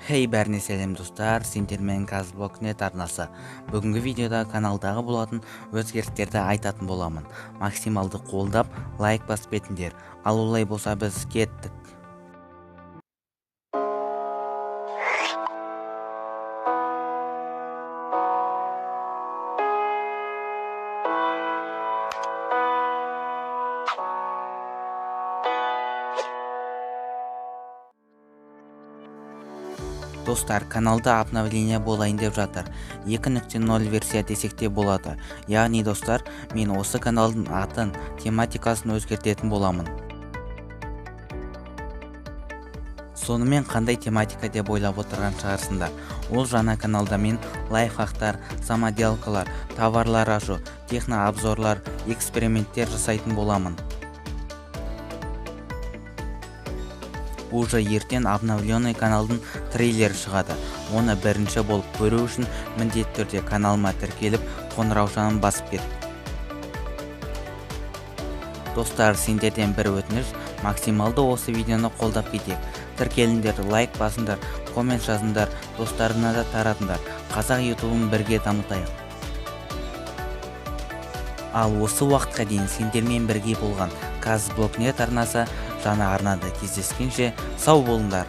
Хей, бәріне сәлем достар, сендермен Казблокнет арнасы. Бүгінгі видеода каналдағы болатын өзгерістерді айтатын боламын. Максималды қолдап, лайк басып етіңдер. Ал олай болса біз кеттік. Достар, каналда обновление болайын деп жатыр. 2.0 версия десек те болады. Яғни достар, мен осы каналдың атын, тематикасын өзгертетін боламын. Сонымен қандай тематика деп ойлап отырған шығарсыңдар. Ол жаңа каналда мен лайфхактар, самоделкалар, товарлар ашу, технообзорлар, эксперименттер жасайтын боламын. Уже ертең обновленный каналдың трейлері шығады. Оны бірінші болып көру үшін міндетті түрде каналыма тіркеліп, қоңыраушаны басып кет. Достар, сендерден бір өтініш, максималды осы видеоны қолдап кетейік. Тіркеліңдер, лайк басыңдар, коммент жазыңдар, достарына да таратыңдар. Қазақ ютубын бірге дамытайық. Ал осы уақытқа дейін сендермен бірге болған Казблокнет арнасы жаңа арнада кездескенше сау болыңдар.